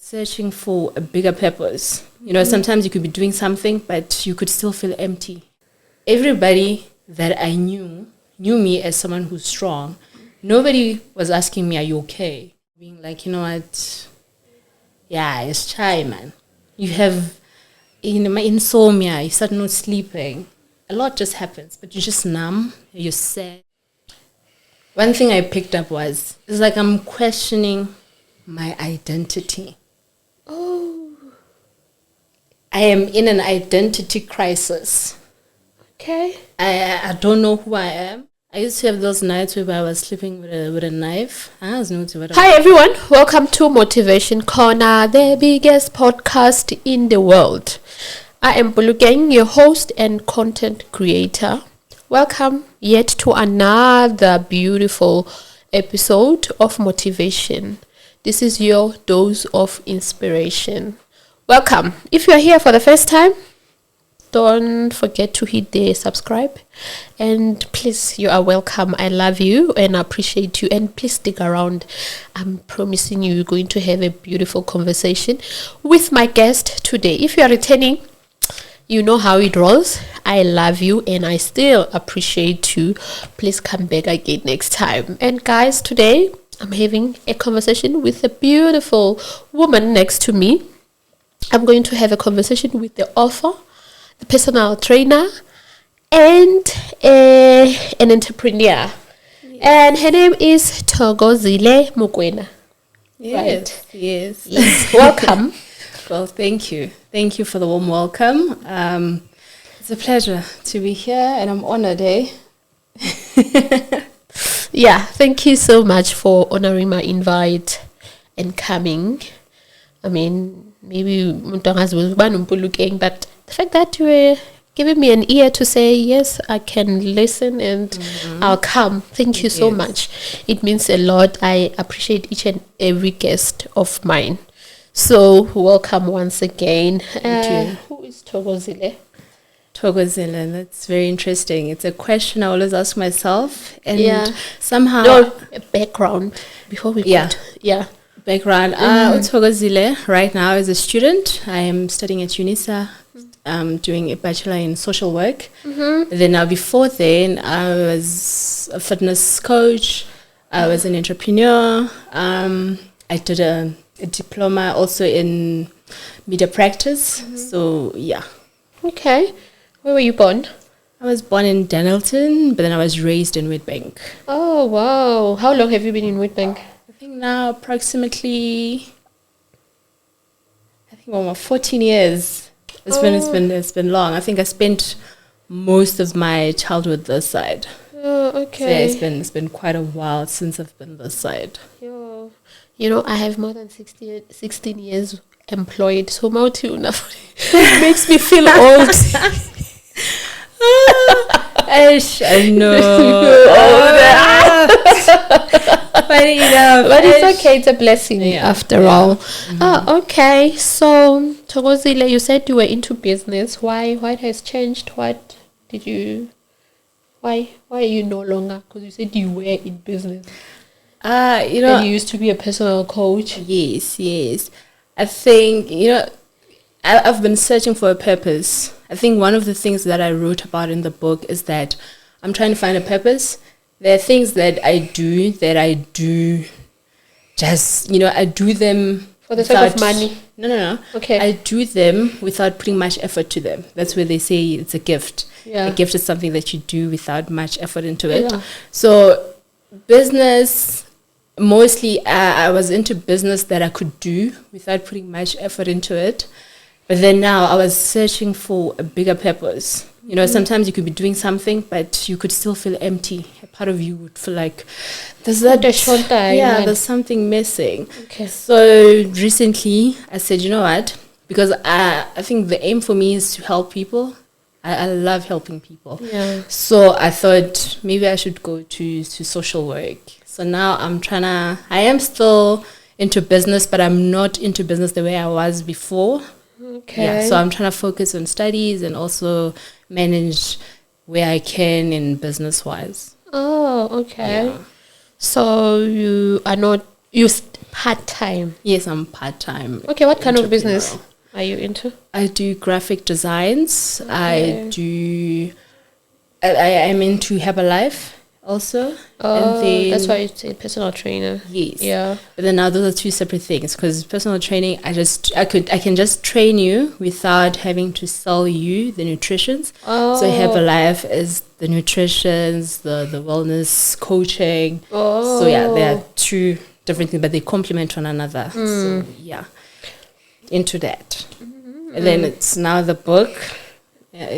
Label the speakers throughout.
Speaker 1: searching for a bigger purpose. Sometimes you could be doing something, but you could still feel empty. Everybody that I knew me as someone who's strong. Nobody was asking me, are you okay? Being like, you know what? Yeah, it's shy, man. You have my insomnia, you start not sleeping. A lot just happens, but you're just numb, you're sad. One thing I picked up it's like I'm questioning my identity.
Speaker 2: Oh.
Speaker 1: I am in an identity crisis.
Speaker 2: Okay.
Speaker 1: I don't know who I am. I used to have those nights where I was sleeping with a knife.
Speaker 2: Hi everyone, welcome to Motivation Corner, the biggest podcast in the world. I am Bulugeng, your host and content creator. Welcome yet to another beautiful episode of Motivation. This is your dose of inspiration. Welcome. If you are here for the first time, don't forget to hit the subscribe, and please, you are welcome. I love you and I appreciate you, and please stick around. I'm promising you, you're going to have a beautiful conversation with my guest today. If you are returning, you know how it rolls. I love you and I still appreciate you. Please come back again next time. And guys, today I'm having a conversation with a beautiful woman next to me. I'm going to have a conversation with the author, the personal trainer, and an entrepreneur. Yes. And her name is Thokozile Mokoena.
Speaker 1: Yes, right? Yes.
Speaker 2: Welcome.
Speaker 1: Well, thank you. Thank you for the warm welcome. It's a pleasure to be here, and I'm honored, eh?
Speaker 2: Yeah, thank you so much for honoring my invite and coming. I mean, maybe but the fact that you were giving me an ear to say, yes, I can listen and I'll come. Thank you so much. It means a lot. I appreciate each and every guest of mine. So, welcome once again.
Speaker 1: Thank you.
Speaker 2: Who is Thokozile?
Speaker 1: Thokozile, that's very interesting. It's a question I always ask myself. And somehow...
Speaker 2: No, background before we
Speaker 1: Background. Thokozile right now is a student. I am studying at UNISA. Doing a bachelor in social work. Then now before then, I was a fitness coach. I was an entrepreneur. I did a diploma also in media practice. So, yeah.
Speaker 2: Okay. Where were you born?
Speaker 1: I was born in Dennilton, but then I was raised in Witbank.
Speaker 2: Oh, wow. How long have you been in Witbank?
Speaker 1: I think now approximately, almost 14 years. It's been long. I think I spent most of my childhood this side.
Speaker 2: Oh, okay.
Speaker 1: So it's been quite a while since I've been this side.
Speaker 2: Yeah. You know, I have more than 16 years employed, so it makes me feel old.
Speaker 1: I know.
Speaker 2: But it's okay. It's a blessing after all. Okay. So, Thokozile, you said you were into business. Why? What has changed? What did you? Why are you no longer? Because you said you were in business. And you used to be a personal coach.
Speaker 1: Yes. I think I've been searching for a purpose. I think one of the things that I wrote about in the book is that I'm trying to find a purpose. There are things that I do just, I do them
Speaker 2: for the sake of money.
Speaker 1: No.
Speaker 2: Okay.
Speaker 1: I do them without putting much effort to them. That's where they say it's a gift.
Speaker 2: Yeah.
Speaker 1: A gift is something that you do without much effort into it. Yeah. So business, mostly I was into business that I could do without putting much effort into it. But then now I was searching for a bigger purpose. Sometimes you could be doing something, but you could still feel empty. A part of you would feel like there's something missing.
Speaker 2: Okay.
Speaker 1: So recently I said, you know what? Because I think the aim for me is to help people. I love helping people.
Speaker 2: Yeah.
Speaker 1: So I thought maybe I should go to social work. So now I am still into business, but I'm not into business the way I was before.
Speaker 2: Okay.
Speaker 1: Yeah, so I'm trying to focus on studies and also manage where I can in business-wise.
Speaker 2: Oh, okay.
Speaker 1: Yeah.
Speaker 2: So you are not part-time.
Speaker 1: Yes, I'm part-time.
Speaker 2: Okay, what kind of business
Speaker 1: entrepreneur.
Speaker 2: are you into?
Speaker 1: I do graphic designs.
Speaker 2: Okay.
Speaker 1: I'm into Herbalife also.
Speaker 2: Oh,
Speaker 1: And then,
Speaker 2: that's why you say personal trainer.
Speaker 1: yes.
Speaker 2: Yeah.
Speaker 1: But then now those are two separate things, because personal training, I can just train you without having to sell you the nutritions.
Speaker 2: Oh.
Speaker 1: So Herbalife is the nutritions, the wellness coaching.
Speaker 2: Oh.
Speaker 1: So yeah, there are two different things, but they complement one another. So yeah, into that. And then it's now the book.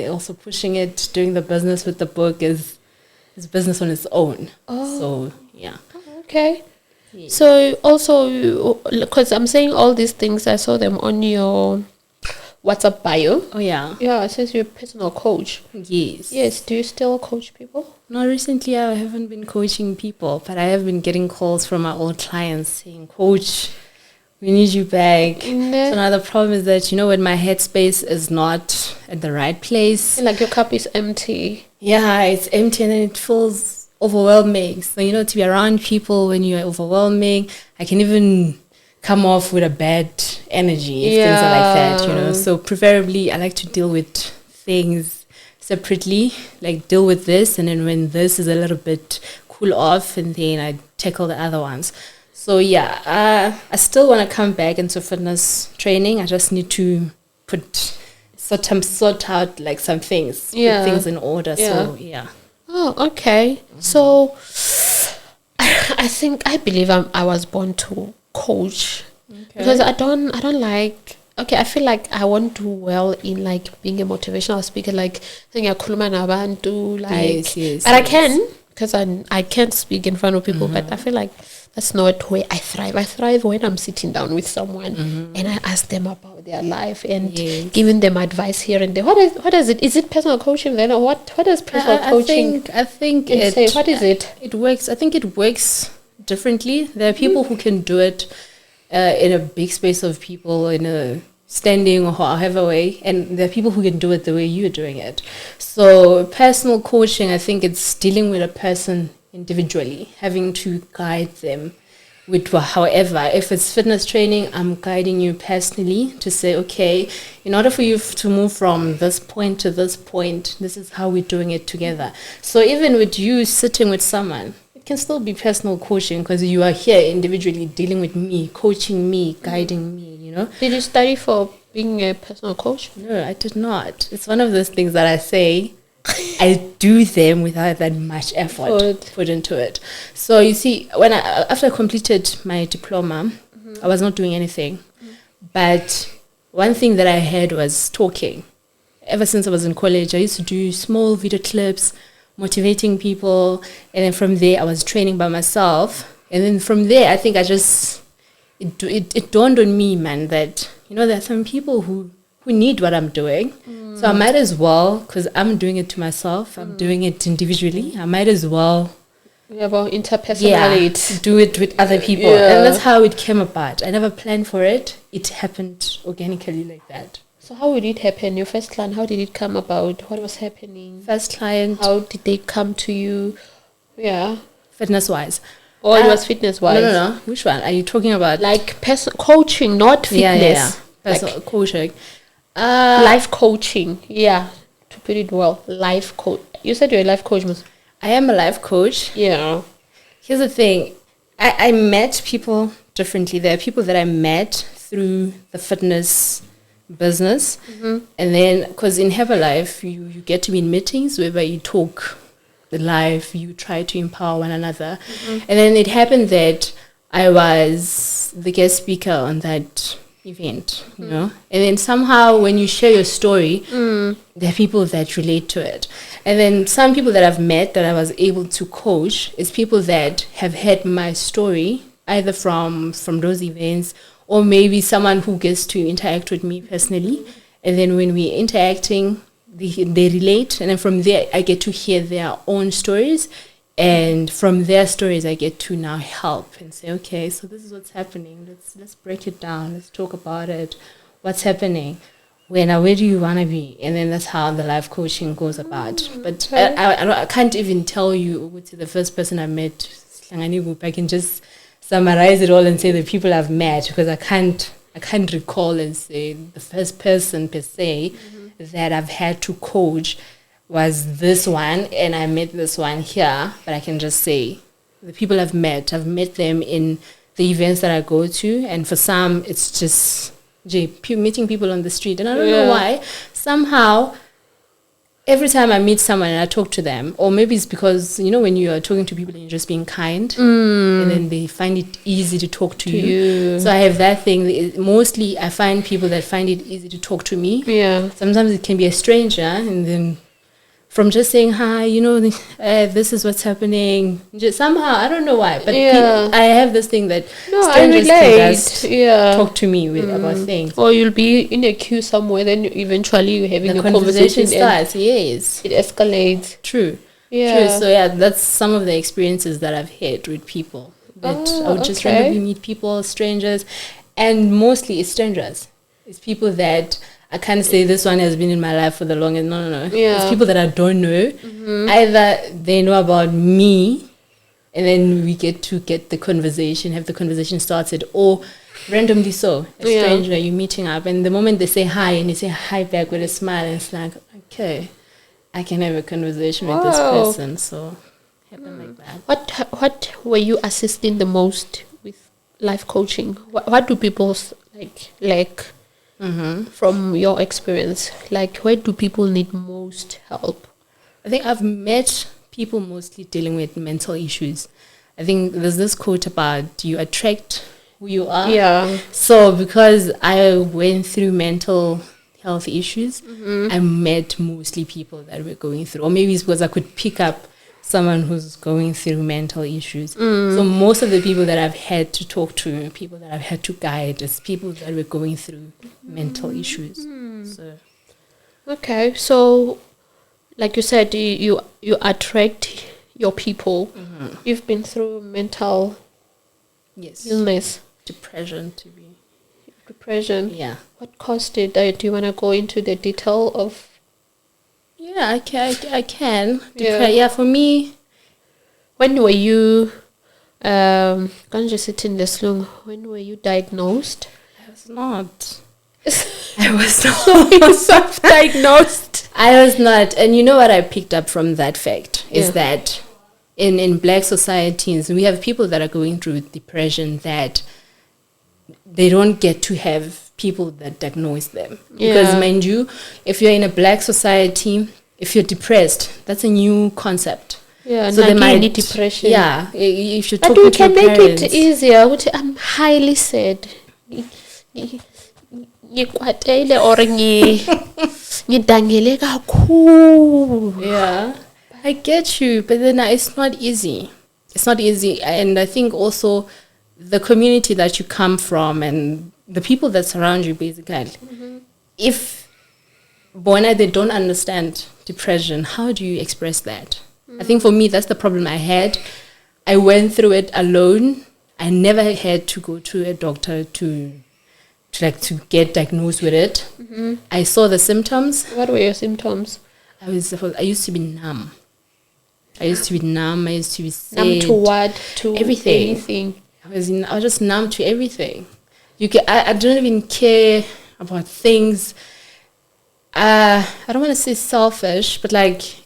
Speaker 1: Also pushing it, doing the business with the book is business on its own.
Speaker 2: Oh.
Speaker 1: So yeah.
Speaker 2: Okay.
Speaker 1: Yeah.
Speaker 2: So also, because I'm saying all these things, I saw them on your WhatsApp bio.
Speaker 1: Oh yeah.
Speaker 2: Yeah, it says you're a personal coach.
Speaker 1: Yes.
Speaker 2: Yes. Do you still coach people?
Speaker 1: No, recently I haven't been coaching people, but I have been getting calls from my old clients saying, "Coach, we need you back." So now the problem is that, when my headspace is not at the right place,
Speaker 2: Like your cup is empty.
Speaker 1: yeah, it's empty and then it feels overwhelming. So, to be around people when you're overwhelming, I can even come off with a bad energy if things are like that, So preferably I like to deal with things separately, like deal with this, and then when this is a little bit cool off, and then I tackle the other ones. So yeah, I still want to come back into fitness training. I just need to sort out like some things, put things in order.
Speaker 2: Yeah.
Speaker 1: So yeah.
Speaker 2: Oh, okay. So I believe I was born to coach because I don't like. Okay, I feel like I won't do well in like being a motivational speaker, like saying khuluma nabantu, like.
Speaker 1: Yes,
Speaker 2: but I can, because I can't speak in front of people. But I feel like that's not where I thrive. I thrive when I'm sitting down with someone and I ask them about their life and giving them advice here and there. What is it? Is it personal coaching then, or what does personal coaching?
Speaker 1: I think
Speaker 2: say, what is it?
Speaker 1: It works. I think it works differently. There are people who can do it in a big space of people, in a standing or however way, and there are people who can do it the way you're doing it. So personal coaching, I think it's dealing with a person individually, having to guide them with however. If it's fitness training, I'm guiding you personally to say, okay, in order for you to move from this point to this point, this is how we're doing it together. So even with you sitting with someone, it can still be personal coaching, because you are here individually dealing with me, coaching me, guiding me,
Speaker 2: Did you study for being a personal coach?
Speaker 1: No, I did not. It's one of those things that I say I do them without that much effort put into it. So you see, after I completed my diploma, I was not doing anything. But one thing that I had was talking. Ever since I was in college, I used to do small video clips, motivating people, and then from there I was training by myself. And then from there, I think it dawned on me, man, that there are some people who need what I'm doing. So I might as well, because I'm doing it to myself, I'm doing it individually, I might as well
Speaker 2: about interpersonality.
Speaker 1: Do it with other people. And that's how it came about. I never planned for it. It happened organically like that.
Speaker 2: So how did it happen? Your first client, how did it come about? What was happening?
Speaker 1: First client.
Speaker 2: How did they come to you? Yeah.
Speaker 1: Fitness-wise.
Speaker 2: Or it was fitness-wise?
Speaker 1: No. Which one are you talking about?
Speaker 2: Like coaching, not fitness.
Speaker 1: Yeah. Personal coaching.
Speaker 2: Life coaching. Yeah. To put it well. Life coach. You said you're a life coach, Ms.
Speaker 1: I am a life coach.
Speaker 2: Yeah.
Speaker 1: Here's the thing. I met people differently. There are people that I met through the fitness business. And then, because in Herbalife, you get to be in meetings whereby you talk the life, you try to empower one another. And then it happened that I was the guest speaker on that event, and then somehow when you share your story, there are people that relate to it. And then some people that I've met that I was able to coach is people that have heard my story either from those events, or maybe someone who gets to interact with me personally. And then when we're interacting, they relate, and then from there I get to hear their own stories, and from their stories I get to now help and say, okay, so this is what's happening, let's break it down, let's talk about it, what's happening, where do you want to be? And then that's how the life coaching goes about. But I can't even tell you the first person I met. I can just summarize it all and say the people I've met, because I can't recall and say the first person per se that I've had to coach was this one, and I met this one here. But I can just say the people I've met them in the events that I go to, and for some it's just meeting people on the street, and I don't know why. Somehow, every time I meet someone and I talk to them, or maybe it's because, when you are talking to people and you're just being kind, and then they find it easy to talk to you. So I have that thing. Mostly I find people that find it easy to talk to me. Yeah. Sometimes it can be a stranger, and then from just saying hi, this is what's happening. Just somehow, I don't know why, but I have this thing that strangers can just talk to me about things.
Speaker 2: Or you'll be in a queue somewhere, then eventually you're having
Speaker 1: the
Speaker 2: a conversation
Speaker 1: starts. Yes,
Speaker 2: it escalates.
Speaker 1: True. So that's some of the experiences that I've had with people. That I would just randomly meet people, strangers, and mostly it's strangers. It's people that I can't say this one has been in my life for the longest. No. It's people that I don't know. Either they know about me, and then we get the conversation started, or randomly a stranger, you're meeting up, and the moment they say hi and you say hi back with a smile, and it's like, okay, I can have a conversation with this person. So happen like that.
Speaker 2: What were you assisting the most with life coaching? What do people like? From your experience, where do people need most help?
Speaker 1: I think I've met people mostly dealing with mental issues. I think there's this quote about you attract who you are. Yeah. So because I went through mental health issues, I met mostly people that were going through, or maybe it's because I could pick up someone who's going through mental issues. So most of the people that I've had to talk to, people that I've had to guide, is people that were going through mental issues.
Speaker 2: So like you said, you attract your people. You've been through mental illness,
Speaker 1: depression.
Speaker 2: Yeah. What caused it? Do you want to go into the detail of?
Speaker 1: Yeah, I can. For me,
Speaker 2: when were you? When were you diagnosed?
Speaker 1: I was not.
Speaker 2: I was not. So you self-diagnosed.
Speaker 1: I was not, and you know what I picked up from that fact is that in Black societies we have people that are going through depression that they don't get to have people that diagnose them. Because mind you, if you're in a Black society, if you're depressed, that's a new concept.
Speaker 2: Yeah, so they might need depression.
Speaker 1: Yeah, if you talk
Speaker 2: to your
Speaker 1: parents.
Speaker 2: But we can make it easier. I'm highly sad.
Speaker 1: Yeah, I get you, but then it's not easy. It's not easy, and I think also the community that you come from and the people that surround you, basically, if they don't understand depression, how do you express that? I think for me, that's the problem I had. I went through it alone. I never had to go to a doctor to get diagnosed with it. I saw the symptoms.
Speaker 2: What were your symptoms?
Speaker 1: I used to be numb. I used to be sad.
Speaker 2: Numb to what? To
Speaker 1: everything.
Speaker 2: Anything.
Speaker 1: I was just numb to everything. I don't even care about things. I don't want to say selfish, but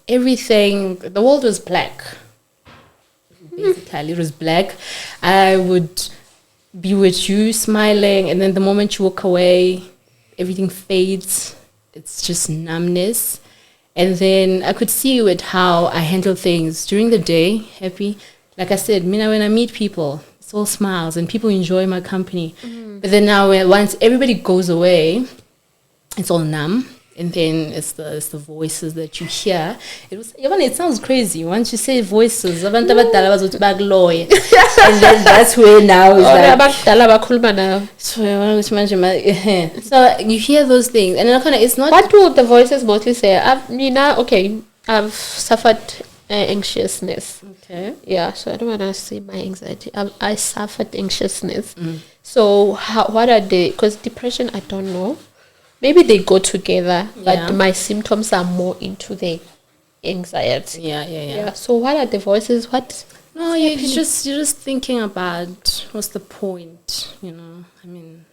Speaker 1: everything, the world was black. Basically, it was black. I would be with you smiling, and then the moment you walk away, everything fades. It's just numbness. And then I could see with how I handle things during the day, happy. Like I said, when I meet people, it's all smiles and people enjoy my company. But then now, once everybody goes away, it's all numb. And then it's the voices that you hear. It sounds crazy. Once you say voices, and then that's where now so you hear those things, and it's not.
Speaker 2: What do the voices mostly say? I've suffered anxiousness. Okay. Yeah, so I don't want to say my anxiety. I suffered anxiousness. So what are they? Because depression, I don't know. Maybe they go together, but my symptoms are more into the anxiety.
Speaker 1: Yeah.
Speaker 2: So what are the voices? What
Speaker 1: No, you're just thinking about what's the point, I mean,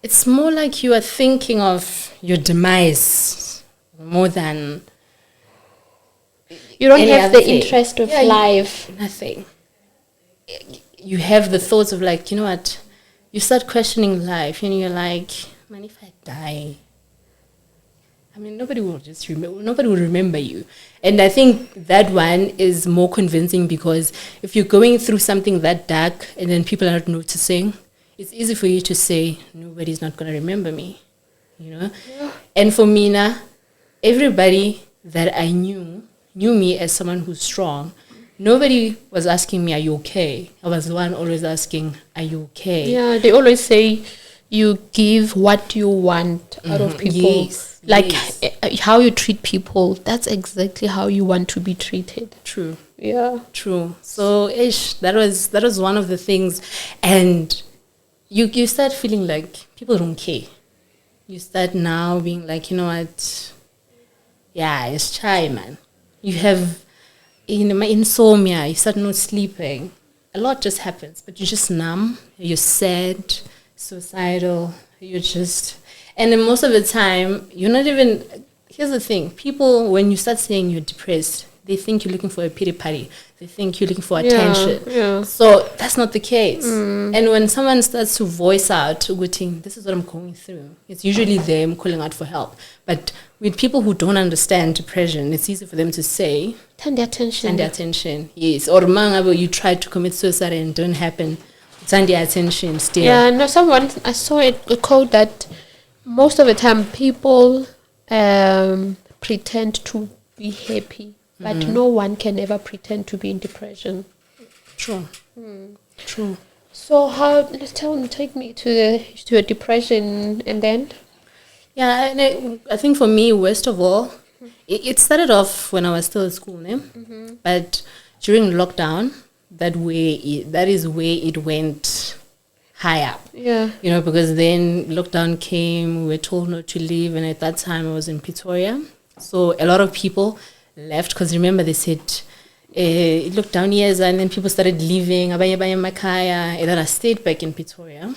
Speaker 1: it's more like you are thinking of your demise more than
Speaker 2: you don't
Speaker 1: any
Speaker 2: have
Speaker 1: other
Speaker 2: the
Speaker 1: thing.
Speaker 2: interest of life.
Speaker 1: Nothing. You have the thoughts of like, you know what? You start questioning life, and you're like, man, if I die, I mean, nobody will remember you. And I think that one is more convincing, because if you're going through something that dark and then people are not noticing, it's easy for you to say, nobody's not going to remember me, Yeah. And for me now, everybody that I knew me as someone who's strong. Nobody was asking me, are you okay? I was the one always asking, are you okay?
Speaker 2: Yeah, they always say you give what you want out of people.
Speaker 1: Yes,
Speaker 2: like
Speaker 1: yes.
Speaker 2: How you treat people, that's exactly how you want to be treated.
Speaker 1: True.
Speaker 2: Yeah.
Speaker 1: True. So that was one of the things. And you start feeling like people don't care. You start now being like, you know what? Yeah, it's chai, man. You have insomnia, you start not sleeping. A lot just happens, but you're just numb, you're sad, suicidal, and then most of the time, you're not even, here's the thing, people, when you start saying you're depressed, they think you're looking for a pity party. They think you're looking for attention.
Speaker 2: Yeah.
Speaker 1: So that's not the case. And when someone starts to voice out, this is what I'm going through, it's usually them calling out for help. But with people who don't understand depression, it's easy for them to say,
Speaker 2: turn the attention.
Speaker 1: Yes. Or you try to commit suicide and it don't happen. Turn the attention still.
Speaker 2: Yeah, no, I saw a quote that most of the time people pretend to be happy, but no one can ever pretend to be in depression.
Speaker 1: True. True.
Speaker 2: So take me to a depression, and then?
Speaker 1: Yeah, and I think for me, worst of all, it started off when I was still at school, but during lockdown, that is where it went higher.
Speaker 2: Yeah.
Speaker 1: Because then lockdown came, we were told not to leave, and at that time I was in Pretoria. So a lot of people left, because remember they said lockdown years, and then people started leaving, and then I stayed back in Pretoria.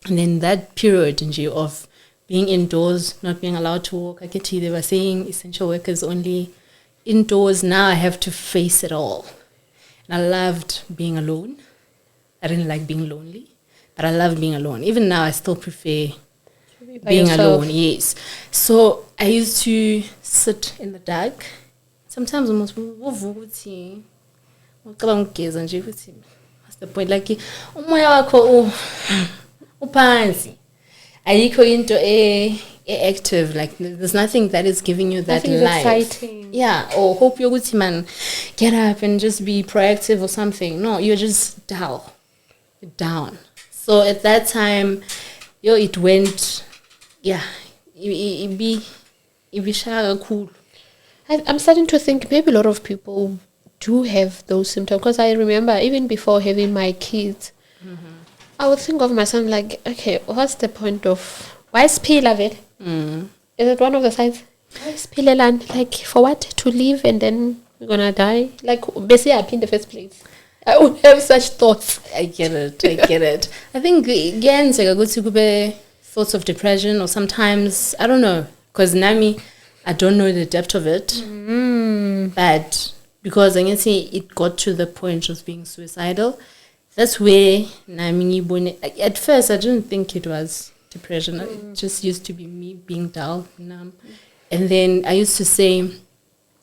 Speaker 1: And then that period of being indoors, not being allowed to walk, they were saying essential workers only indoors. Now I have to face it all. And I loved being alone. I didn't like being lonely, but I loved being alone. Even now, I still prefer being
Speaker 2: yourself.
Speaker 1: alone, yes. So I used to sit in the dark. Sometimes almost, what's the point? Like, umoya wakho uphansi. Ayikho into active, like there's nothing that is giving you that
Speaker 2: nothing
Speaker 1: life.
Speaker 2: Exciting.
Speaker 1: Yeah, or hope you're good, man, get up and just be proactive or something. No, you're just down. So at that time, it went, it be cool.
Speaker 2: I'm starting to think maybe a lot of people do have those symptoms, because I remember even before having my kids, I would think of myself like, okay, what's the point of why is Is it one of the signs? Why is like, for what? To live and then we're gonna die? Like, basically, I'm in the first place. I would have such thoughts.
Speaker 1: I get it. I think again, it's like a good thoughts of depression, or sometimes I don't know, because Nami, I don't know the depth of it, but because I can see it got to the point of being suicidal. That's where at first I didn't think it was depression. It just used to be me being dull, numb. And then I used to say,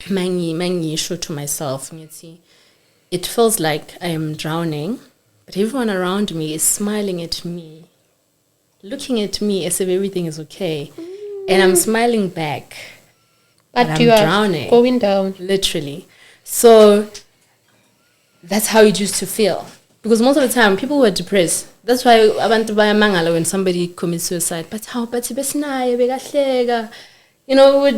Speaker 1: mangi show to myself. It feels like I am drowning, but everyone around me is smiling at me, looking at me as if everything is okay. And I'm smiling back.
Speaker 2: But you are drowning. Going down.
Speaker 1: Literally. So that's how it used to feel. Because most of the time, people were depressed. That's why I went to buy a mangala when somebody commits suicide. But how? But we were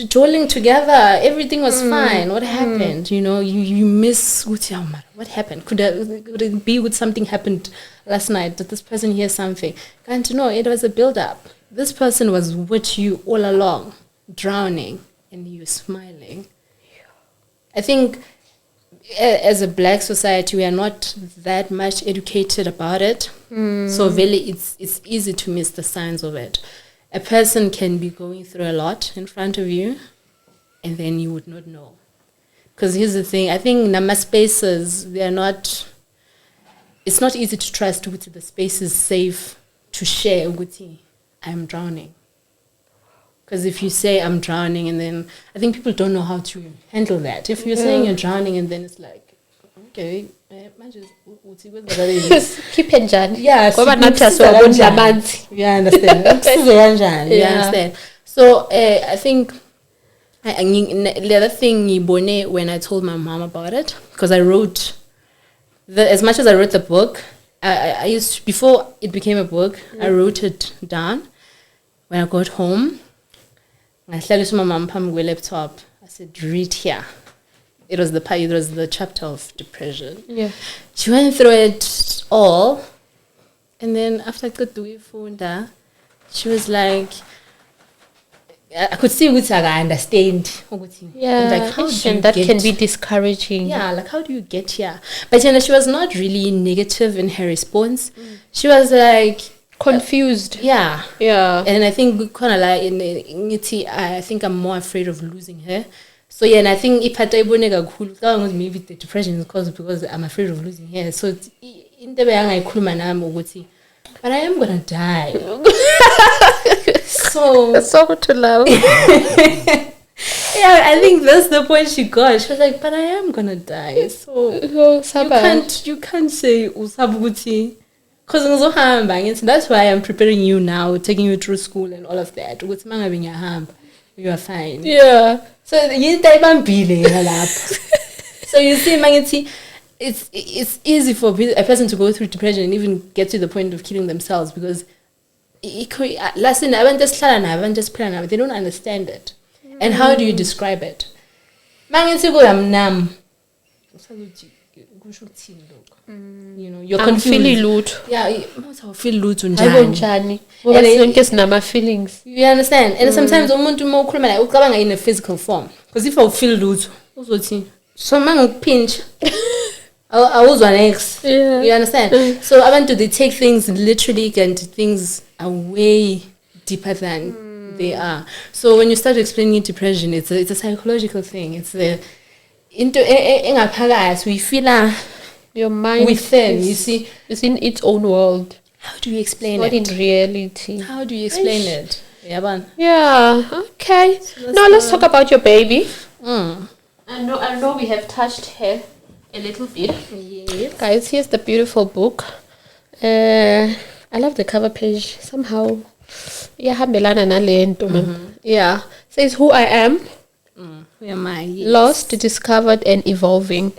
Speaker 1: dwelling together. Everything was fine. What happened? You miss what happened? Could it be with something happened last night? Did this person hear something? Can't you know? It was a build-up. This person was with you all along, drowning, and you smiling. I think as a black society, we are not that much educated about it. So really, it's easy to miss the signs of it. A person can be going through a lot in front of you, and then you would not know. Because here's the thing, I think Nama spaces, it's not easy to trust Uguti. The space is safe to share Uguti. I'm drowning. Because if you say I'm drowning, and then I think people don't know how to handle that. If you're saying you're drowning, and then it's like, okay,
Speaker 2: keep enjoying.
Speaker 1: Yeah, you understand. You understand. So I think the other thing when I told my mom about it, because I wrote as much as I wrote the book, I used, before it became a book, I wrote it down. When I got home, I said to my mom, "Pam, laptop." I said, "Read here." It was the chapter of depression. Yeah. She went through it all, and then after I got the phone, she was like, I could see which I understand.
Speaker 2: Yeah,
Speaker 1: like, how
Speaker 2: that can be discouraging.
Speaker 1: Yeah, like, how do you get here? But she was not really negative in her response. She was like
Speaker 2: confused.
Speaker 1: Yeah. And I think kind of like I think I'm more afraid of losing her. So yeah, and I think if maybe the depression is caused because I'm afraid of losing her. So in the way but I am gonna die. So
Speaker 2: to love.
Speaker 1: Yeah, I think that's the point she got. She was like, but I am gonna die. So you can't say usabuti. Because that's why I'm preparing you now, taking you through school and all of that. You are fine.
Speaker 2: Yeah.
Speaker 1: So so you see, it's easy for a person to go through depression and even get to the point of killing themselves because they don't understand it. And how do you describe it? I'm numb. You know, you're confused. Yeah, I feel loot and
Speaker 2: feelings.
Speaker 1: You understand? And sometimes I want to more in a physical form. Because if I feel loot, so man pinch. I was an ex. Yeah. You understand? So I want to take things literally and things are way deeper than they are. So when you start explaining depression, it's a psychological thing. It's we feel
Speaker 2: your mind
Speaker 1: within, you see,
Speaker 2: it's in its own world.
Speaker 1: How do you explain
Speaker 2: it? Not in reality.
Speaker 1: How do you explain it?
Speaker 2: Yeah, okay. So now let's talk about your baby. I know we have touched her a little bit.
Speaker 1: Yes.
Speaker 2: Guys, here's the beautiful book. I love the cover page. Somehow, yeah, says who I am.
Speaker 1: Who am I? Yes.
Speaker 2: Lost, discovered, and evolving.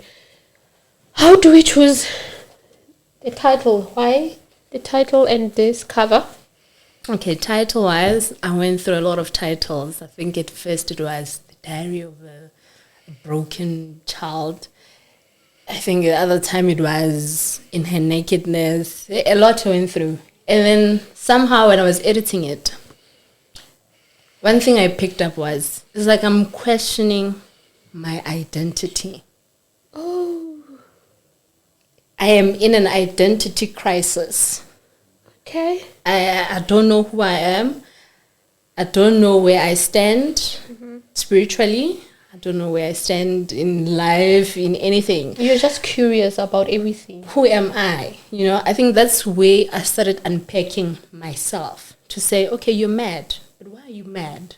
Speaker 2: How do we choose the title? Why the title and this cover?
Speaker 1: Okay, title-wise, I went through a lot of titles. I think at first it was The Diary of a Broken Child. I think the other time it was In Her Nakedness. A lot I went through. And then somehow when I was editing it, one thing I picked up was, it's like I'm questioning my identity.
Speaker 2: Oh.
Speaker 1: I am in an identity crisis.
Speaker 2: Okay.
Speaker 1: I don't know who I am. I don't know where I stand spiritually. I don't know where I stand in life, in anything.
Speaker 2: You're just curious about everything.
Speaker 1: Who am I? You know, I think that's where I started unpacking myself to say, okay, you're mad. But why are you mad?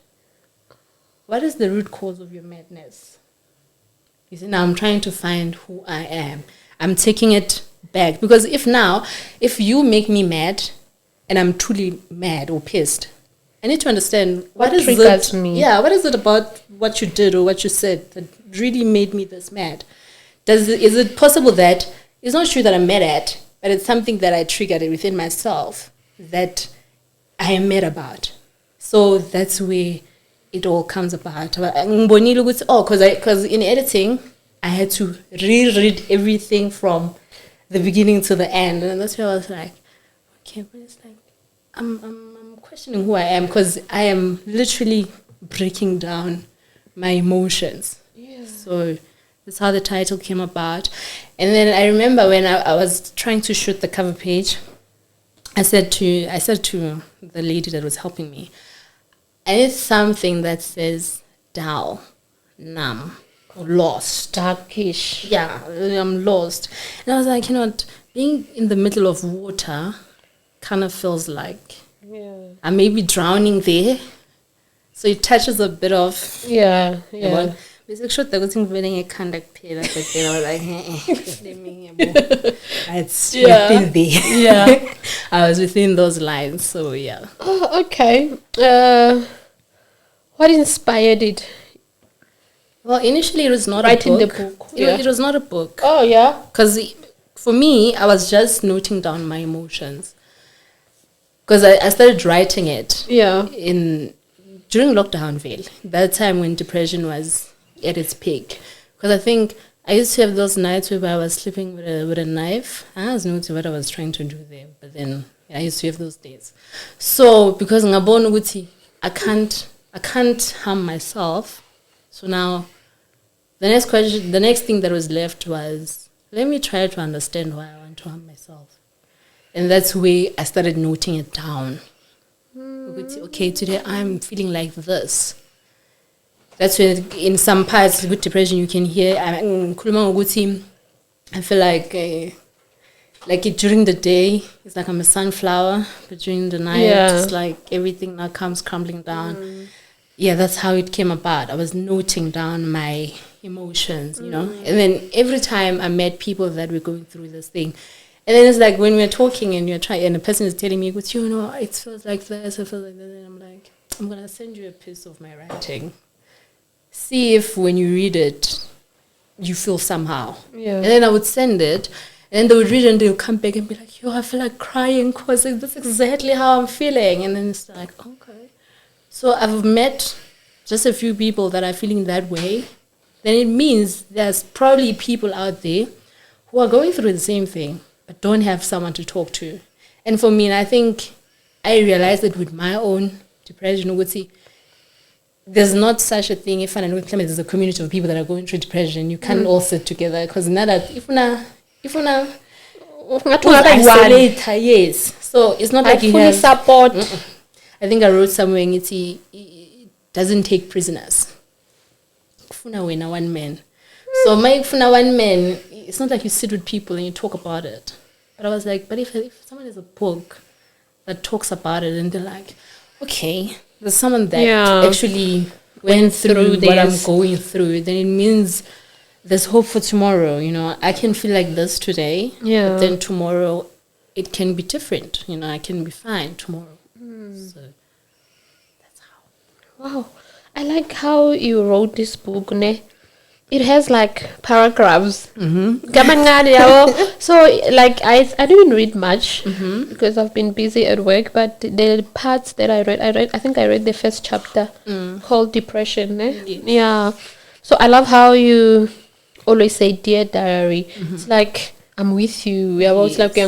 Speaker 1: What is the root cause of your madness? You see, now I'm trying to find who I am. I'm taking it back. Because if you make me mad and I'm truly mad or pissed, I need to understand
Speaker 2: what triggers me.
Speaker 1: Yeah, what is it about what you did or what you said that really made me this mad? Is it possible that it's not true that I'm mad at, but it's something that I triggered within myself that I am mad about? So that's where it all comes about. Because in editing, I had to reread everything from the beginning to the end, and that's where I was like, okay, but it's like I'm questioning who I am because I am literally breaking down my emotions.
Speaker 2: Yeah.
Speaker 1: So That's how the title came about. And then I remember when I was trying to shoot the cover page, I said to the lady that was helping me, I need something that says dull, numb, lost.
Speaker 2: Darkish.
Speaker 1: Yeah, I'm lost. And I was like, being in the middle of water kind of feels like I may be drowning there. So it touches a bit of...
Speaker 2: Yeah.
Speaker 1: Basically, shot the thing feeling a conduct pair. I was like, let me. It's within there.
Speaker 2: Yeah.
Speaker 1: I was within those lines. So yeah.
Speaker 2: Oh, okay. What inspired it?
Speaker 1: Well, initially it was not
Speaker 2: Writing
Speaker 1: a book.
Speaker 2: the book.
Speaker 1: It was not a book.
Speaker 2: Oh yeah.
Speaker 1: Because for me, I was just noting down my emotions. Because I started writing it.
Speaker 2: Yeah.
Speaker 1: During lockdown, that time when depression was at its peak. Because I think I used to have those nights where I was sleeping with a knife. I was noticing what I was trying to do there, but then I used to have those days. So because ngabona ukuthi I can't harm myself. So now the next thing that was left was, let me try to understand why I want to harm myself. And that's where I started noting it down. Okay, today I'm feeling like this. That's when in some parts with depression you can hear I feel like during the day it's like I'm a sunflower, but during the night it's like everything now comes crumbling down. Yeah, that's how it came about. I was noting down my emotions, and then every time I met people that were going through this thing, and then it's like when we're talking and you're trying, and a person is telling me, it feels like this, it feels like that, and I'm like, I'm gonna send you a piece of my writing. See if when you read it, you feel somehow.
Speaker 2: Yeah.
Speaker 1: And then I would send it, and then they would read it and they would come back and be like, I feel like crying because that's exactly how I'm feeling. And then it's like, okay. So I've met just a few people that are feeling that way. Then it means there's probably people out there who are going through the same thing, but don't have someone to talk to. And for me, I think I realized it with my own depression. There's not such a thing. If there's a community of people that are going through depression, you can't all sit together because if isolate, yes. So it's not like you have
Speaker 2: support.
Speaker 1: I think I wrote somewhere it doesn't take prisoners. Kufuna one man. So my one man, it's not like you sit with people and you talk about it. But I was like, but if someone has a book that talks about it and they're like, okay, there's someone that actually went through what I'm going through, then it means there's hope for tomorrow. I can feel like this today, but then tomorrow it can be different. I can be fine tomorrow. So that's how.
Speaker 2: Wow, I like how you wrote this book, ne? It has like paragraphs. So like I didn't read much because I've been busy at work, but the parts that I think I read the first chapter called Depression. Yeah. So I love how you always say dear diary. It's like I'm with you. It's like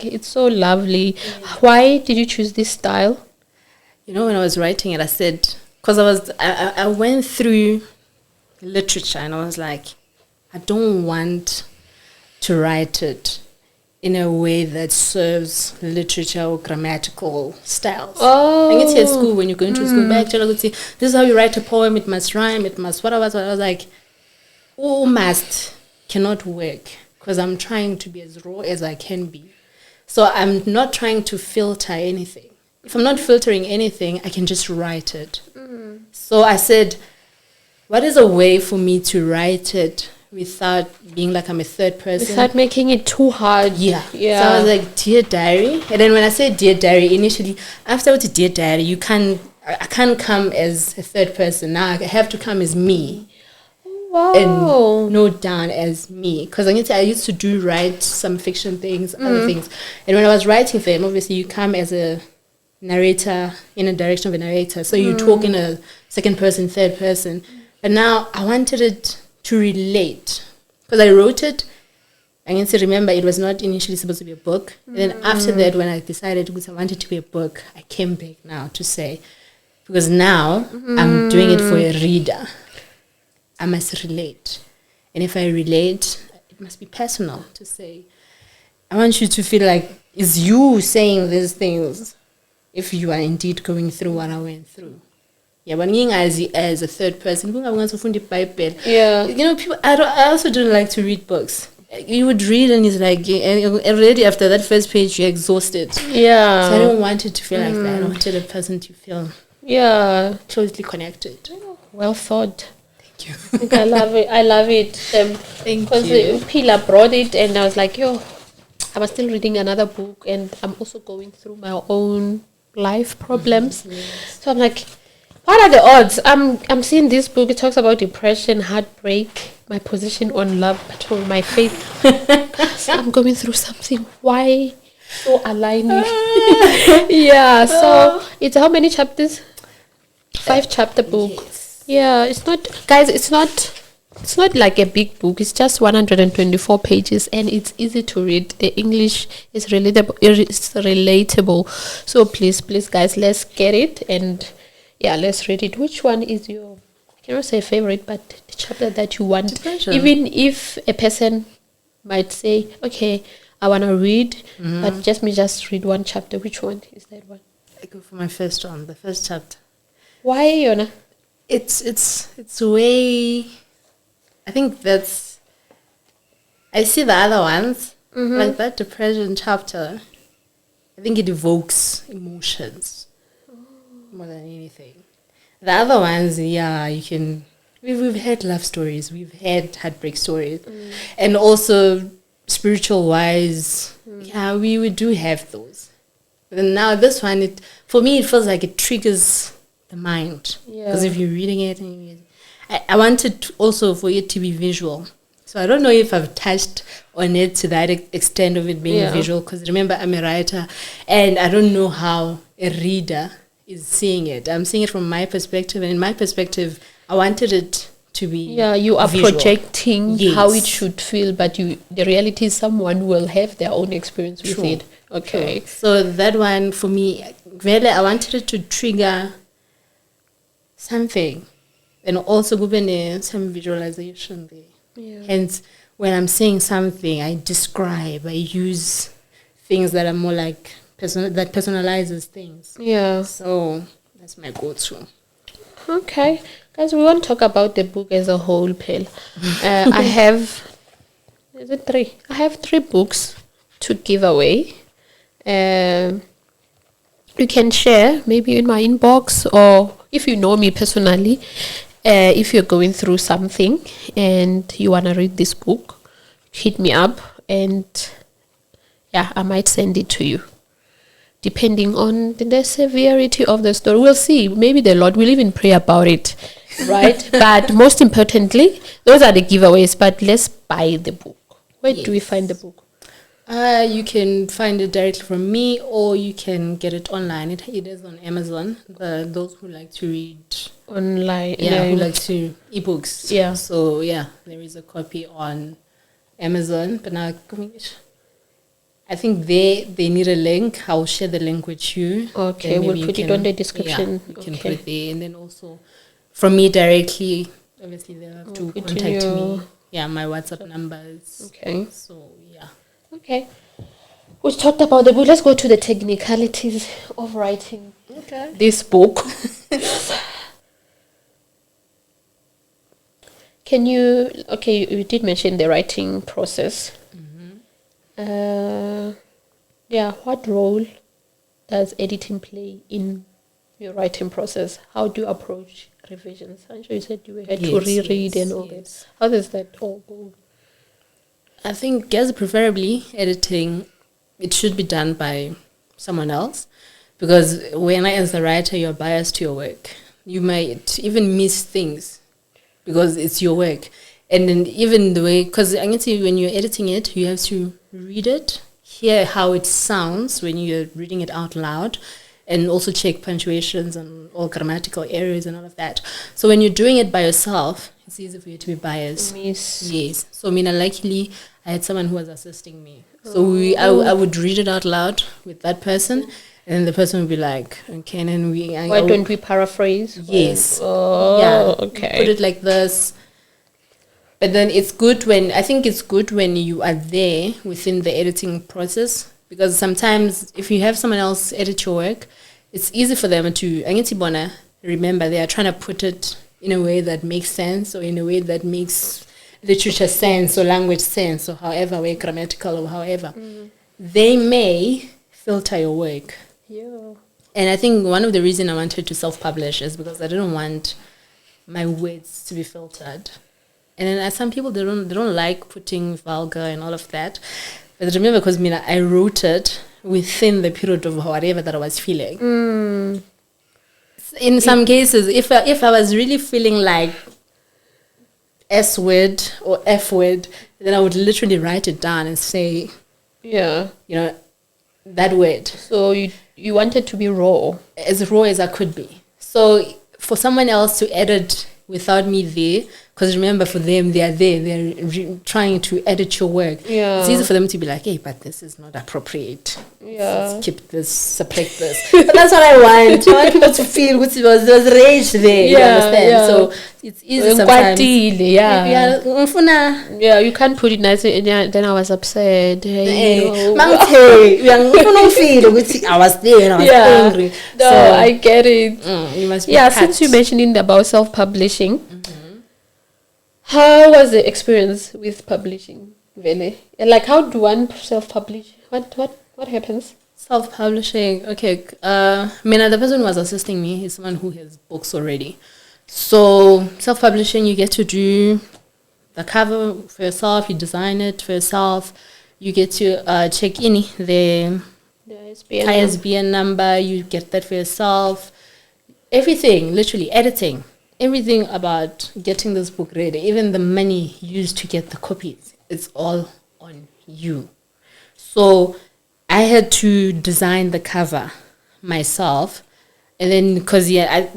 Speaker 2: it's so lovely. Why did you choose this style?
Speaker 1: When I was writing it, I said, because I went through literature and I was like, I don't want to write it in a way that serves literature or grammatical styles. I get at school, when you go into school, this is how you write a poem, it must rhyme, it must what I was like, must cannot work because I'm trying to be as raw as I can be. So I'm not trying to filter anything. If I'm not filtering anything, I can just write it. So I said, what is a way for me to write it without being like I'm a third person?
Speaker 2: Without making it too hard.
Speaker 1: Yeah. So I was like, dear diary. And then when I said dear diary, initially, after dear diary, I can't come as a third person. Now I have to come as me.
Speaker 2: Wow.
Speaker 1: And note down as me. Because I used to write some fiction things, other things. And when I was writing them, obviously you come as a narrator, in a direction of a narrator. So you talk in a second person, third person. But now I wanted it to relate. Because I wrote it, I can still remember it was not initially supposed to be a book. And then after that, when I decided I wanted to be a book, I came back now to say, because now I'm doing it for a reader. I must relate. And if I relate, it must be personal to say, I want you to feel like it's you saying these things if you are indeed going through what I went through. Yeah, but as a third person,
Speaker 2: Yeah.
Speaker 1: you know, people. I also don't like to read books. You would read and it's like, and already after that first page, you're exhausted.
Speaker 2: Yeah.
Speaker 1: So I don't want it to feel like that. I wanted a person to feel closely connected.
Speaker 2: Well thought.
Speaker 1: Thank you.
Speaker 2: I think I love it. I love it.
Speaker 1: Thank
Speaker 2: Because
Speaker 1: you.
Speaker 2: Pila brought it, and I was like, yo, I was still reading another book, and I'm also going through my own life problems. So I'm like, what are the odds? I'm seeing this book. It talks about depression, heartbreak, my position on love, but for my faith. So I'm going through something. Why so aligning? Yeah. So it's how many chapters? 5-chapter book.
Speaker 1: Yes.
Speaker 2: Yeah. It's not, guys. It's not like a big book. It's just 124 pages, and it's easy to read. The English is relatable. It's relatable. So please, guys, let's get it and. Yeah, let's read it. Which one is your, I cannot say favorite, but the chapter that you want?
Speaker 1: Depression.
Speaker 2: Even if a person might say, okay, I want to read, but just read one chapter. Which one is that one?
Speaker 1: I go for my first one, the first chapter.
Speaker 2: Why, Yona?
Speaker 1: It's way. I think that's. I see the other ones, like that depression chapter. I think it evokes emotions more than anything. The other ones, yeah, you can. We've had love stories, we've had heartbreak stories, and also spiritual wise. Yeah, we do have those. And now this one, for me, it feels like it triggers the mind. Because if you're reading it, I wanted also for it to be visual. So I don't know if I've touched on it to that extent of it being visual. Because remember, I'm a writer, and I don't know how a reader is seeing it. I'm seeing it from my perspective, and in my perspective, I wanted it to be
Speaker 2: you are
Speaker 1: visual.
Speaker 2: Projecting how it should feel, but the reality is someone will have their own experience with it. Okay.
Speaker 1: True. So that one for me, really, I wanted it to trigger something, and also given some visualization there. Hence, when I'm saying something, I describe, I use things that are more like that personalizes things.
Speaker 2: Yeah.
Speaker 1: So that's my go-to.
Speaker 2: Okay. Guys, we won't talk about the book as a whole, Pale. I have 3? I have 3 books to give away. You can share maybe in my inbox, or if you know me personally, if you're going through something and you want to read this book, hit me up, and I might send it to you. Depending on the severity of the story. We'll see. Maybe the Lord will even pray about it, right? But most importantly, those are the giveaways. But let's buy the book. Where do we find the book?
Speaker 1: You can find it directly from me, or you can get it online. It is on Amazon. Those who like to read
Speaker 2: online,
Speaker 1: who like to ebooks.
Speaker 2: Yeah.
Speaker 1: So there is a copy on Amazon. But now, I think they need a link. I'll share the link with you.
Speaker 2: Okay, we'll put it on the description.
Speaker 1: You can put it there, and then also from me directly. Obviously, they'll have to contact me. Yeah, my WhatsApp numbers.
Speaker 2: Okay.
Speaker 1: So
Speaker 2: Okay. We talked about the book. Let's go to the technicalities of writing this book. Can you? Okay, you did mention the writing process. What role does editing play in your writing process? How do you approach revisions? I'm sure you said you had to reread and all that. How does that all go?
Speaker 1: I think, preferably editing, it should be done by someone else, because when as a writer, you're biased to your work. You might even miss things because it's your work. And then even the way, because I can see when you're editing it, you have to read it, hear how it sounds when you're reading it out loud, and also check punctuations and all grammatical errors and all of that. So when you're doing it by yourself, it's easy for you to be biased. Yes. So luckily, I had someone who was assisting me. So I would read it out loud with that person, and then the person would be like, okay, and then
Speaker 2: why don't we paraphrase?
Speaker 1: Yes.
Speaker 2: Okay.
Speaker 1: Put it like this. But then it's good when you are there within the editing process, because sometimes if you have someone else edit your work, it's easy for them to remember they are trying to put it in a way that makes sense, or in a way that makes literature sense or language sense, or however way, grammatical or however. They may filter your work.
Speaker 2: Yeah.
Speaker 1: And I think one of the reasons I wanted to self-publish is because I didn't want my words to be filtered. And then some people, they don't like putting vulgar and all of that. But remember, because I wrote it within the period of whatever that I was feeling. In some cases, if I was really feeling like S word or F word, then I would literally write it down and say, that word.
Speaker 2: So you wanted to be raw
Speaker 1: as I could be. So for someone else to edit without me there, because remember, for them, they are there, they're trying to edit your work.
Speaker 2: Yeah.
Speaker 1: It's easy for them to be like, hey, but this is not appropriate.
Speaker 2: Yeah.
Speaker 1: Let's keep this, subtract this. But that's what I want. I want people to feel there was rage there. You understand?
Speaker 2: Yeah.
Speaker 1: So it's easy sometimes.
Speaker 2: Yeah, you can't put it nicely. And then I was upset.
Speaker 1: I was there and I was angry.
Speaker 2: No,
Speaker 1: so,
Speaker 2: I get it.
Speaker 1: You must be
Speaker 2: since you mentioned about self-publishing, how was the experience with publishing, really? And like, how do one self-publish? What happens?
Speaker 1: Self-publishing, okay. The person who was assisting me is someone who has books already. So self-publishing, you get to do the cover for yourself, you design it for yourself, you get to check in the ISBN number, you get that for yourself. Everything, literally editing. Everything about getting this book ready, even the money used to get the copies, it's all on you. So I had to design the cover myself. And then, because when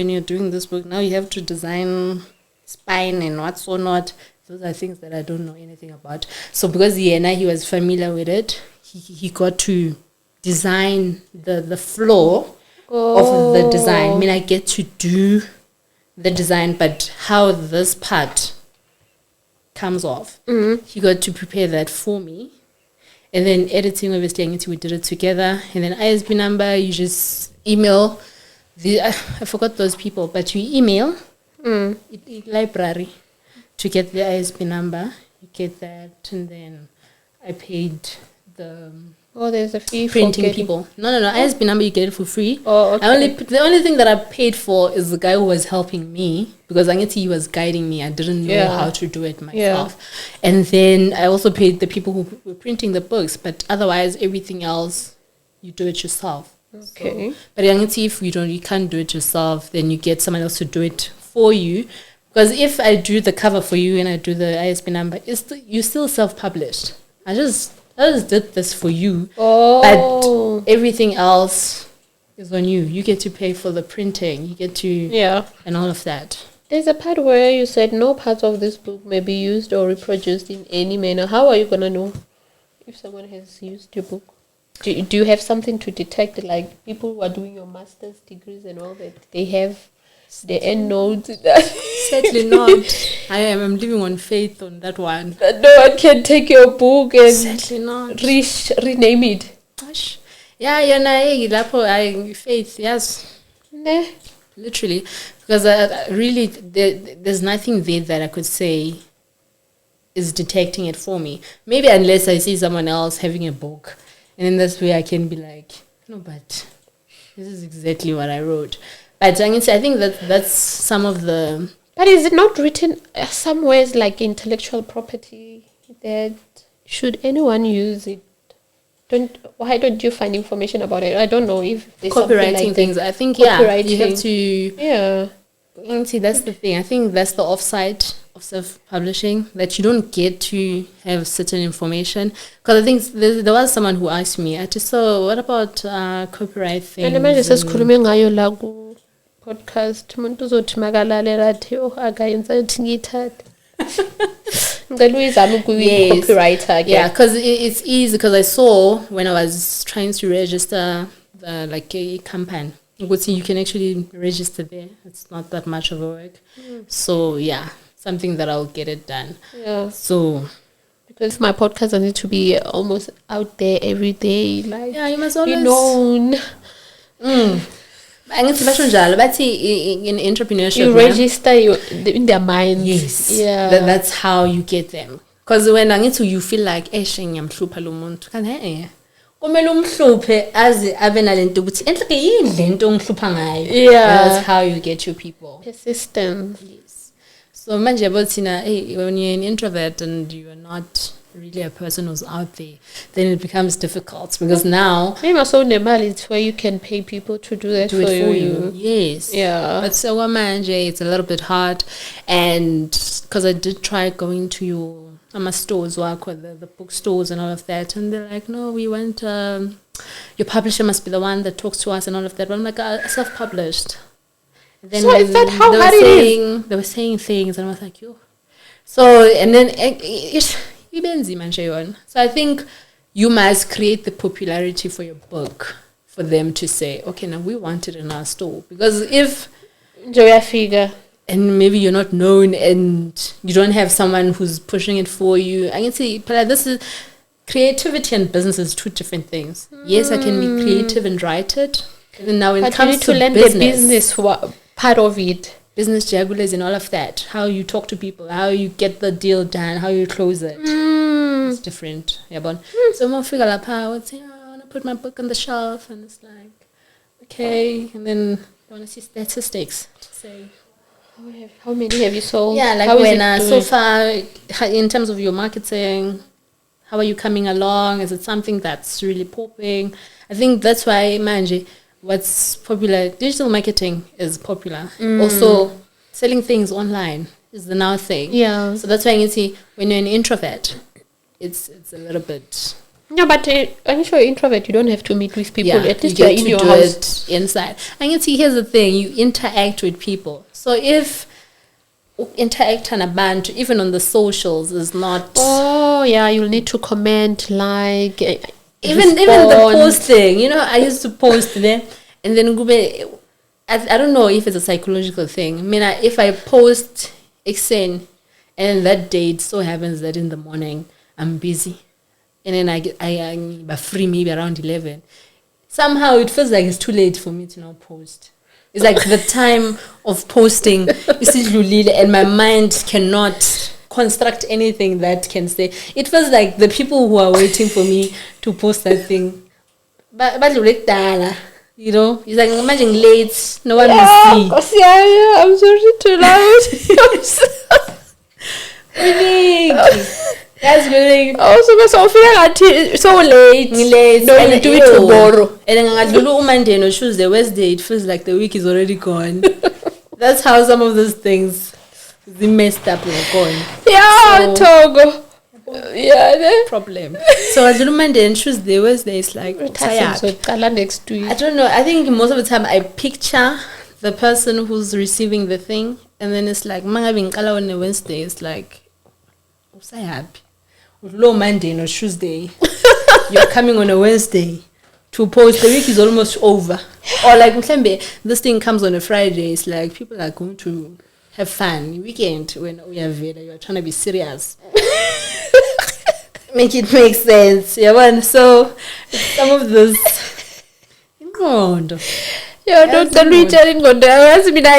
Speaker 1: you're doing this book, now you have to design spine and what's or not. Those are things that I don't know anything about. So because he was familiar with it, he got to design the floor of the design. I get to do the design, but how this part comes off, he got to prepare that for me. And then editing, obviously, we did it together. And then ISB number, you just email. I forgot those people, but you email library to get the ISB number. You get that, and then I paid the...
Speaker 2: there's a fee
Speaker 1: printing
Speaker 2: for
Speaker 1: people. No. ISB number, you get it for free.
Speaker 2: Oh, okay.
Speaker 1: The only thing that I paid for is the guy who was helping me, because he was guiding me. I didn't know how to do it myself. Yeah. And then I also paid the people who were printing the books, but otherwise everything else you do it yourself.
Speaker 2: Okay.
Speaker 1: So, but if you can't do it yourself, then you get someone else to do it for you. Because if I do the cover for you and I do the ISB number, you're still self-published. I just did this for you, but everything else is on you. You get to pay for the printing. You get to and all of that.
Speaker 2: There's a part where you said no parts of this book may be used or reproduced in any manner. How are you gonna know if someone has used your book? Do you have something to detect, like people who are doing your master's degrees and all that? They have the end notes.
Speaker 1: Certainly not. I'm living on faith on that one.
Speaker 2: No one can take your book and
Speaker 1: certainly not
Speaker 2: rename it.
Speaker 1: Gosh. Yeah, faith, yes.
Speaker 2: Nah.
Speaker 1: Literally. Because really, there's nothing there that I could say is detecting it for me. Maybe unless I see someone else having a book. And then that's where I can be like, no, but this is exactly what I wrote. But I think that's some of the...
Speaker 2: But is it not written somewhere like intellectual property that should anyone use it? Why don't you find information about it? I don't know if there's
Speaker 1: copywriting
Speaker 2: like
Speaker 1: things. I think you have to.
Speaker 2: Yeah.
Speaker 1: See, that's the thing. I think that's the offside of self-publishing, that you don't get to have certain information. Because I think there was someone who asked me, so what about copyright things?
Speaker 2: And imagine sesikhulume ngayo la ku podcast umuntu uzothi makalalela athi akayenza ukuthi ngithathe. Copywriter.
Speaker 1: Yeah, because it's easy. Because I saw when I was trying to register like a campaign, you can actually register there. It's not that much of a work. So yeah, something that I'll get it done.
Speaker 2: Yeah.
Speaker 1: So
Speaker 2: Because my podcast, I need to be almost out there every day. Like,
Speaker 1: yeah, you must always
Speaker 2: be known.
Speaker 1: Angithi basho njalo bathi in entrepreneurship
Speaker 2: You register in their minds.
Speaker 1: yes,
Speaker 2: Yeah.
Speaker 1: that's how you get them. Because when angithi you feel like ngiyamhlupha lo muntu kanti kumele umhluphe aze abe nalento ukuthi enhle yini lento ongihlupha ngayo.
Speaker 2: Yeah.
Speaker 1: That's how you get your people.
Speaker 2: Persistence.
Speaker 1: Yes. So manje bothina when you're an introvert and you're not really a person who's out there, then it becomes difficult because now
Speaker 2: Maybe also nemali, it's where you can pay people to do that
Speaker 1: do
Speaker 2: for
Speaker 1: it for
Speaker 2: you.
Speaker 1: Yes.
Speaker 2: Yeah.
Speaker 1: But so manje it's a little bit hard, and because I did try going to your stores, work with the bookstores and all of that, and they're like, no, we want your publisher must be the one that talks to us and all of that. But I'm like, self-published. Then
Speaker 2: So is that how hard it is?
Speaker 1: They were saying things, and I was like, yo. So and then so I think you must create the popularity for your book for them to say, okay, now we want it in our store. Because if
Speaker 2: Joya figure.
Speaker 1: and maybe you're not known and you don't have someone who's pushing it for you, I can see, but this is creativity and business is two different things. Yes, I can be creative and write it. And then now when it
Speaker 2: But you
Speaker 1: comes
Speaker 2: need to learn
Speaker 1: business,
Speaker 2: the business part of it.
Speaker 1: business jagulas and all of that, how you talk to people, how you get the deal done, how you close it. It's different. Yeah, but so I'm figure out how I would say, I want to put my book on the shelf, and it's like, okay, and then I want to see statistics to say,
Speaker 2: How many have you sold?
Speaker 1: yeah, like
Speaker 2: How is
Speaker 1: when
Speaker 2: it
Speaker 1: so
Speaker 2: doing?
Speaker 1: far in terms of your marketing, how are you coming along? Is it something that's really popping? I think that's why Manje, what's popular, digital marketing is popular. Also, selling things online is the now thing.
Speaker 2: Yeah.
Speaker 1: So that's why you see when you're an introvert, it's a little bit.
Speaker 2: Yeah, but I'm sure introvert, you don't have to meet with people. At least
Speaker 1: you
Speaker 2: you're
Speaker 1: get
Speaker 2: in
Speaker 1: to
Speaker 2: your
Speaker 1: do
Speaker 2: house.
Speaker 1: it inside. And you see, here's the thing: you interact with people. So if interact on a band, even on the socials, is not
Speaker 2: Oh, yeah, you'll need to comment, like,
Speaker 1: even the
Speaker 2: respond.
Speaker 1: posting. You know, I used to post there, and then I don't know if it's a psychological thing. I mean, if I post exen, and that day it so happens that in the morning I'm busy, and then I'm free maybe around 11. Somehow it feels like it's too late for me to now post. It's like the time of posting is idlulile, and my mind cannot construct anything that can say. It feels like the people who are waiting for me to post that thing, badlule kudala, you know, it's like imagine late, no one will see.
Speaker 2: Yeah, I'm sorry too loud.
Speaker 1: Really? That's really
Speaker 2: Also, because Sophia so late.
Speaker 1: late.
Speaker 2: No,
Speaker 1: And
Speaker 2: you do
Speaker 1: ew.
Speaker 2: it tomorrow.
Speaker 1: And then ngadlula Monday no Tuesday, Wednesday, it feels like the week is already gone. That's how some of those things they messed up like gone.
Speaker 2: Yeah,
Speaker 1: So-
Speaker 2: Togo. Yeah, the
Speaker 1: Problem. So ngadlula Monday and Tuesday, Wednesday, it's like tired.
Speaker 2: so color next to
Speaker 1: I
Speaker 2: you.
Speaker 1: don't know. I think most of the time I picture the person who's receiving the thing, and then it's like mangabi ngqala on a Wednesday, it's like happy. Low Monday no Tuesday. You're coming on a Wednesday to post. The week is almost over. Or like mhlambe, this thing comes on a Friday. It's like people are going to have fun. Weekend when we are Veda, you're trying to be serious. Make it make sense. Yeah, man. So some of those.
Speaker 2: Yeah, don't reach out in God. I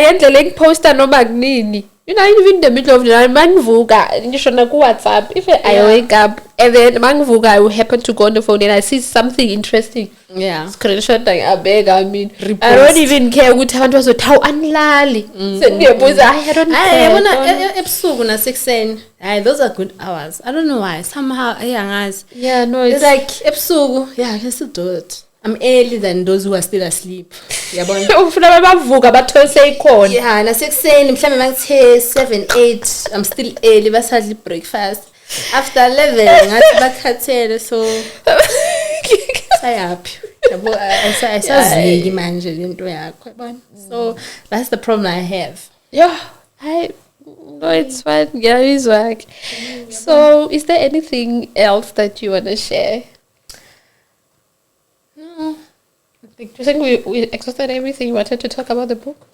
Speaker 2: had the link poster no magnini. You know, even in the middle of the night, manvuga, you should not go WhatsApp. If I wake up and then manvuga, I will happen to go on the phone and I see something interesting.
Speaker 1: Yeah.
Speaker 2: Screenshot, I beg, I mean,
Speaker 1: Repost.
Speaker 2: I don't even care what time it was. How unlali. Send me a post. I don't care.
Speaker 1: Ebusuku nasekuseni. Those are good hours. I don't know why. Somehow,
Speaker 2: Yeah, no,
Speaker 1: it's like ebusuku. Yeah, I can still do it. I'm early than those who are still asleep. Yabona.
Speaker 2: ufuna bavuka bathose ikhona.
Speaker 1: Yeah, nasekuseni mhlambe mangithe 7 8 I'm still early basadla breakfast. After 11 ngathi bakhathele so sayaphi. Yabo ayisazileki manje lento yakho yabona. So that's the problem I have.
Speaker 2: Yeah, no, it's fine. Yeah, it's work. So, is there anything else that you want to share?
Speaker 1: No.
Speaker 2: Do you think we exhausted everything you wanted to talk about the book?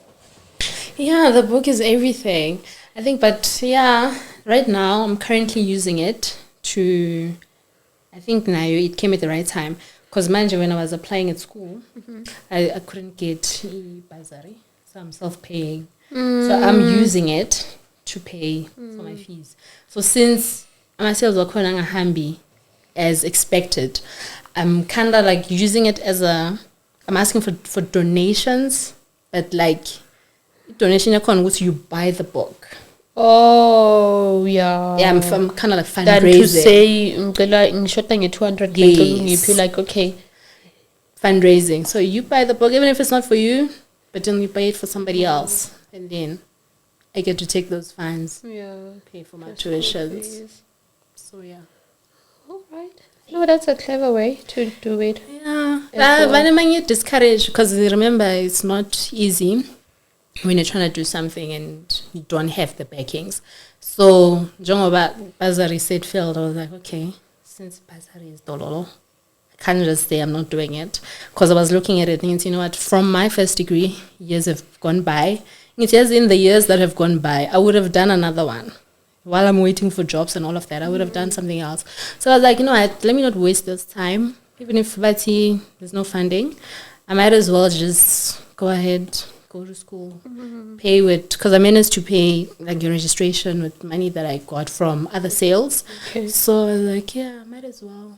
Speaker 1: Yeah, the book is everything. I think, but yeah, right now I'm currently using it to, I think now it came at the right time. Because mind you, when I was applying at school, I couldn't get bursary, so I'm self-paying. So I'm using it to pay for my fees. So since my sales were quite hamby, as expected, I'm kind of like using it as I'm asking for donations, but like donation which you buy the book.
Speaker 2: Oh, yeah.
Speaker 1: Yeah, I'm kind of like fundraising.
Speaker 2: Than to say, in short, 200, you feel like, okay.
Speaker 1: Fundraising. So you buy the book, even if it's not for you, but then you buy it for somebody else. And then I get to take those funds, pay for my tuitions. So, yeah.
Speaker 2: All right. No, that's a clever way to do it.
Speaker 1: Yeah. When you discourage, because remember, it's not easy when you're trying to do something and you don't have the backings. So, Jongoba Bazari said failed. I was like, okay, since Bazari is dololo, I can't just say I'm not doing it. Because I was looking at it and you know what, from my first degree, years have gone by. It says in the years that have gone by, I would have done another one. While I'm waiting for jobs and all of that, I would have done something else. So I was like, you know what, let me not waste this time. Even if there's no funding, I might as well just go ahead, go to school, pay with, because I managed to pay like your registration with money that I got from other sales. Okay. So I was like, yeah, I might as well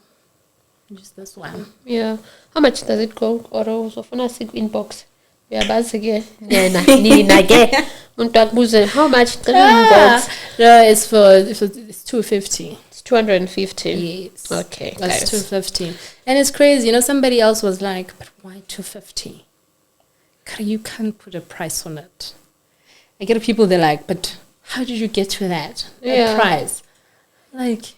Speaker 1: use this one.
Speaker 2: Yeah. How much does it go? Or also for a inbox? Yeah, basically. How much?
Speaker 1: No, it's 250.
Speaker 2: It's 250.
Speaker 1: Yes.
Speaker 2: Okay.
Speaker 1: That's 250. And it's crazy. You know, somebody else was like, but why 250? You can't put a price on it. I get people, they're like, but how did you get to that price? Like,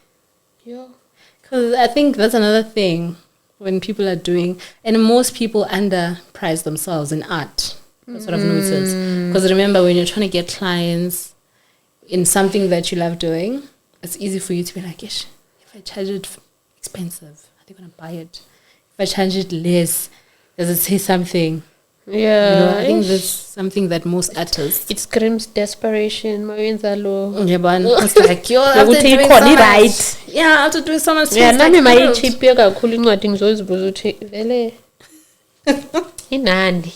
Speaker 1: because I think that's another thing when people are doing, and most people underprice themselves in art. That's what I've noticed. Because remember, when you're trying to get clients in something that you love doing, it's easy for you to be like, ish, if I charge it expensive, are they going to buy it? If I charge it less, does it say something?
Speaker 2: Yeah,
Speaker 1: you know, I think that's something that most artists.
Speaker 2: It screams desperation.
Speaker 1: Yeah, but it's like you're after doing so much. Right. Yeah, after doing so much.
Speaker 2: Yeah, nami my cheap yoga cooling what things always buzuti vele. Inandi.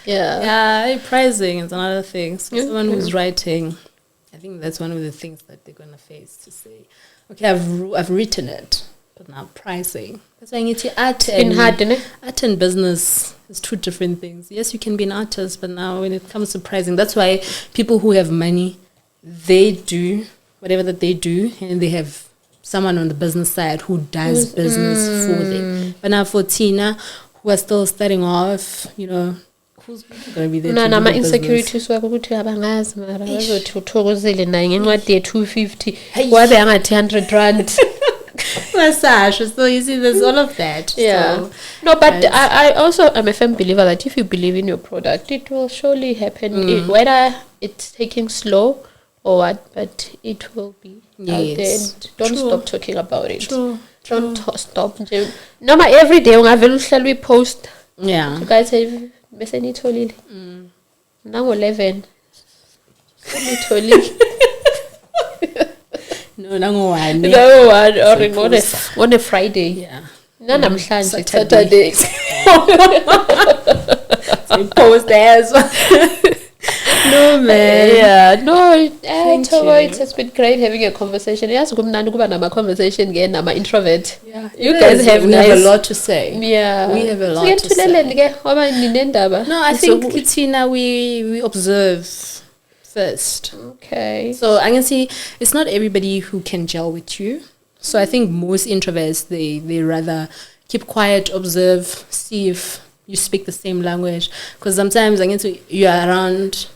Speaker 1: Yeah, pricing is another thing. So someone who's writing, I think that's one of the things that they're gonna face to say, okay, I've written it, but now pricing. That's why you need to art and business is two different things. Yes, you can be an artist, but now when it comes to pricing, that's why people who have money, they do whatever that they do, and they have someone on the business side who does business for them. But now for Tina, who are still starting off, you know, who's going to be there? No,
Speaker 2: my insecurities were good to have an ass, but I was to Thokozile and what they're 250, what they're at 100 rand.
Speaker 1: Massage. So you see, there's all of that.
Speaker 2: Yeah. So, no, but I also am a firm believer that if you believe in your product, it will surely happen. Whether it's taking slow or what, but it will be out there. And don't stop talking about it. Don't stop. No, my every day when shall we post?
Speaker 1: Yeah.
Speaker 2: You guys have message tolili. Now 11. Tolili.
Speaker 1: No, one.
Speaker 2: Or on a Friday.
Speaker 1: Yeah.
Speaker 2: Saturday.
Speaker 1: So post there as well. No, man.
Speaker 2: Yeah. No, it has been great having a conversation. Yes, a conversation again. I'm an introvert.
Speaker 1: Yeah.
Speaker 2: You guys have
Speaker 1: a lot to say.
Speaker 2: Yeah.
Speaker 1: We have a lot to say. No, I think, Tina, we observe first.
Speaker 2: Okay.
Speaker 1: So I can see it's not everybody who can gel with you. So I think most introverts, they rather keep quiet, observe, see if you speak the same language. Because sometimes I can see you're around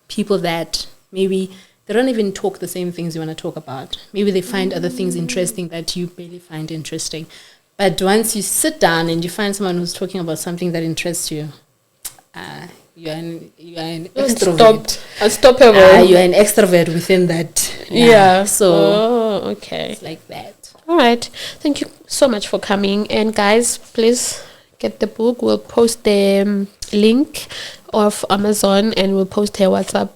Speaker 1: people that maybe they don't even talk the same things you want to talk about. Maybe they find other things interesting that you barely find interesting. But once you sit down and you find someone who's talking about something that interests you, you're an extrovert.
Speaker 2: Unstoppable.
Speaker 1: You're an extrovert within that.
Speaker 2: Yeah.
Speaker 1: So,
Speaker 2: okay.
Speaker 1: It's like that.
Speaker 2: All right. Thank you so much for coming. And guys, please get the book. We'll post the link of Amazon and we'll post her WhatsApp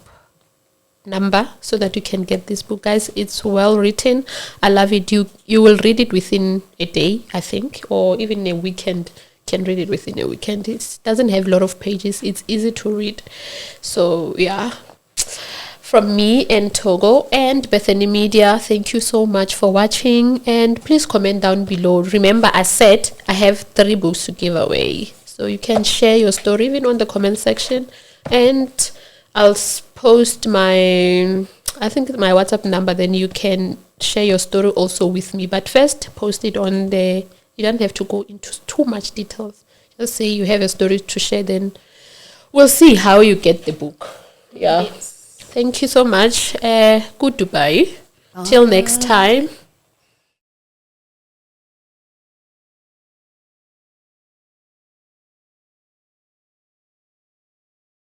Speaker 2: number so that you can get this book, guys. It's well written. I love it. You will read it within a day, I think, or even a weekend. Can read it within a weekend. It doesn't have a lot of pages. It's easy to read. So yeah, from me and Togo and Bethany Media, thank you so much for watching, and please comment down below. Remember, I said I have 3 books to give away, so you can share your story even on the comment section, and I'll post my WhatsApp number, then you can share your story also with me. But first, post it on the, you don't have to go into too much details. Just say you have a story to share, then we'll see how you get the book. Yeah. Yes. Thank you so much. Goodbye. Till next time.